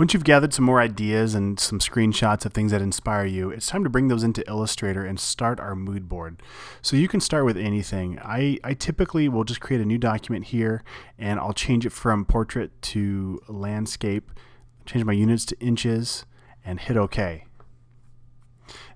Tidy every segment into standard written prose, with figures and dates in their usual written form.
Once you've gathered some more ideas and some screenshots of things that inspire you, it's time to bring those into Illustrator and start our mood board. So you can start with anything. I typically will just create a new document here and I'll change it from portrait to landscape, change my units to inches, and hit OK.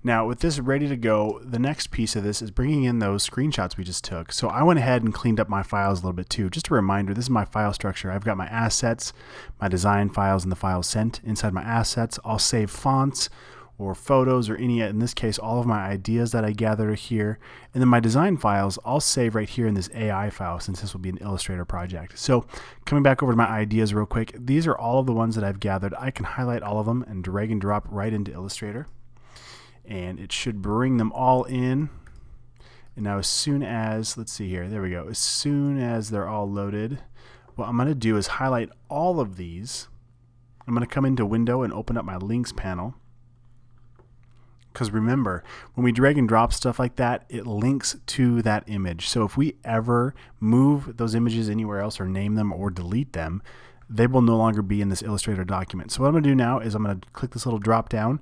Now with this ready to go, the next piece of this is bringing in those screenshots we just took. So I went ahead and cleaned up my files a little bit too. Just a reminder, this is my file structure. I've got my assets, my design files, and the files sent. Inside my assets, I'll save fonts or photos or any, in this case, all of my ideas that I gather here. And then my design files, I'll save right here in this AI file since this will be an Illustrator project. So coming back over to my ideas real quick, these are all of the ones that I've gathered. I can highlight all of them and drag and drop right into Illustrator. And it should bring them all in. And now as soon as, let's see here, there we go. As soon as they're all loaded, what I'm going to do is highlight all of these. I'm going to come into Window and open up my Links panel. Because remember, when we drag and drop stuff like that, it links to that image. So if we ever move those images anywhere else or name them or delete them, they will no longer be in this Illustrator document. So what I'm going to do now is I'm going to click this little drop down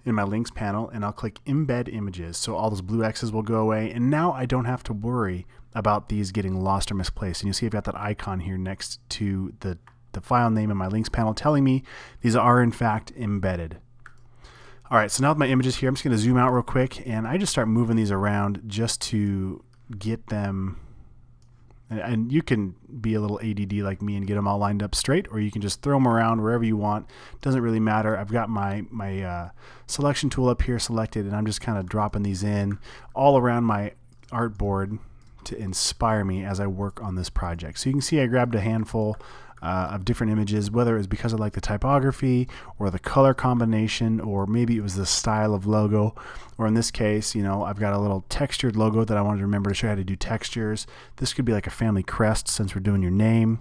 in my links panel and I'll click embed images. So all those blue X's will go away. And now I don't have to worry about these getting lost or misplaced. And you see I've got that icon here next to the file name in my links panel telling me these are in fact embedded. All right, so now with my images here, I'm just going to zoom out real quick and I just start moving these around just to get them. And you can be a little ADD like me and get them all lined up straight, or you can just throw them around wherever you want. Doesn't really matter. I've got my selection tool up here selected, and I'm just kind of dropping these in all around my artboard to inspire me as I work on this project. So you can see I grabbed a handful of different images, whether it was because I like the typography or the color combination, or maybe it was the style of logo, or in this case, you know, I've got a little textured logo that I wanted to remember to show you how to do textures. This could be like a family crest since we're doing your name.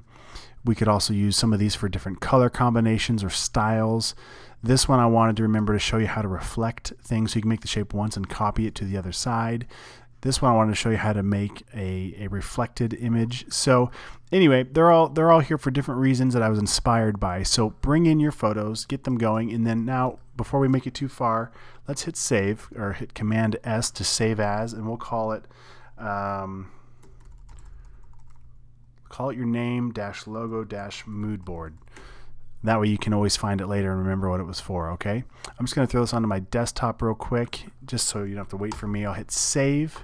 We could also use some of these for different color combinations or styles. This one I wanted to remember to show you how to reflect things so you can make the shape once and copy it to the other side. This one I wanted to show you how to make a reflected image. So anyway, they're all here for different reasons that I was inspired by. So bring in your photos, get them going, and then now before we make it too far, let's hit save or hit Command S to save as, and we'll call it your name dash logo dash moodboard. That way you can always find it later and remember what it was for, okay? I'm just going to throw this onto my desktop real quick just so you don't have to wait for me. I'll hit save.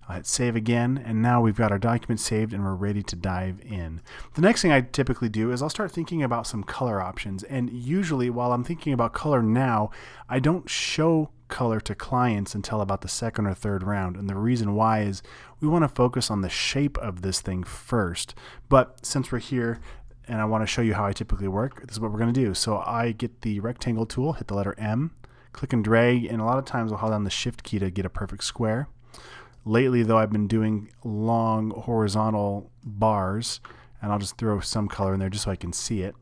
I'll hit save again, and now we've got our document saved and we're ready to dive in. The next thing I typically do is I'll start thinking about some color options, and usually while I'm thinking about color now, I don't show color to clients until about the second or third round, and the reason why is we want to focus on the shape of this thing first. But since we're here and I want to show you how I typically work, this is what we're going to do. So I get the rectangle tool, hit the letter M, click and drag, and a lot of times I'll hold down the shift key to get a perfect square. Lately though, I've been doing long horizontal bars, and I'll just throw some color in there just so I can see it.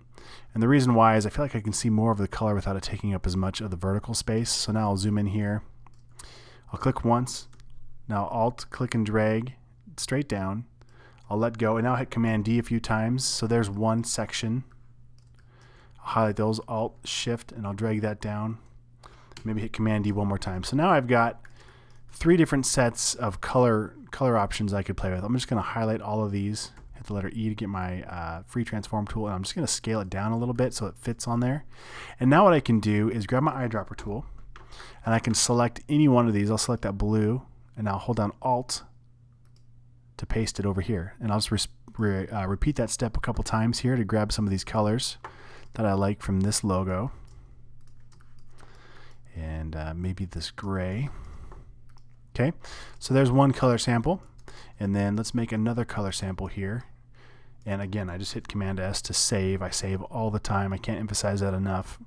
And the reason why is I feel like I can see more of the color without it taking up as much of the vertical space. So now I'll zoom in here. I'll click once. Now Alt, click and drag straight down. I'll let go, and now hit Command D a few times. So there's one section. I'll highlight those, Alt, Shift, and I'll drag that down. Maybe hit Command D one more time. So now I've got 3 different sets of color options I could play with. I'm just going to highlight all of these, hit the letter E to get my free transform tool, and I'm just going to scale it down a little bit so it fits on there. And now what I can do is grab my eyedropper tool, and I can select any one of these. I'll select that blue, and I'll hold down Alt to paste it over here. And I'll just repeat that step a couple times here to grab some of these colors that I like from this logo. And maybe this gray. Okay, so there's one color sample, and then let's make another color sample here. And again, I just hit Command S to save. I save all the time. I can't emphasize that enough.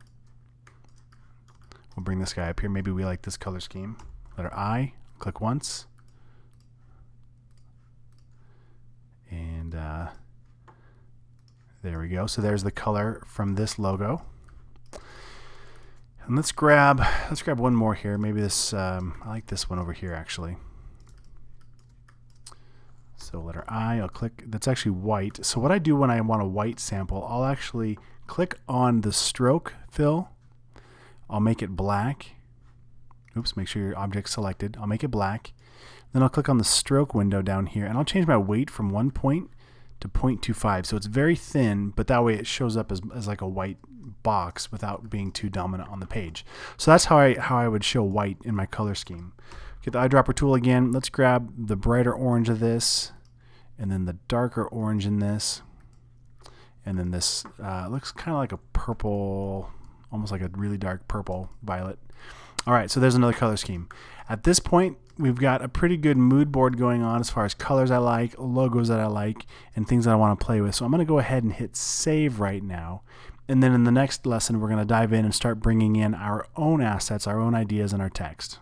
We'll bring this guy up here. Maybe we like this color scheme. Letter I, click once. And there we go. So there's the color from this logo. And let's grab one more here. Maybe this, I like this one over here actually. So letter I, I'll click, that's actually white. So what I do when I want a white sample, I'll actually click on the stroke fill. I'll make it black. Oops, make sure your object's selected. I'll make it black. Then I'll click on the stroke window down here, and I'll change my weight from 1 point to 0.25. So it's very thin, but that way it shows up as like a white box without being too dominant on the page. So that's how I would show white in my color scheme. Get the eyedropper tool again. Let's grab the brighter orange of this, and then the darker orange in this, and then this looks kind of like a purple, almost like a really dark purple violet. All right, so there's another color scheme. At this point, we've got a pretty good mood board going on as far as colors I like, logos that I like, and things that I want to play with. So I'm going to go ahead and hit save right now. And then in the next lesson, we're going to dive in and start bringing in our own assets, our own ideas, and our text.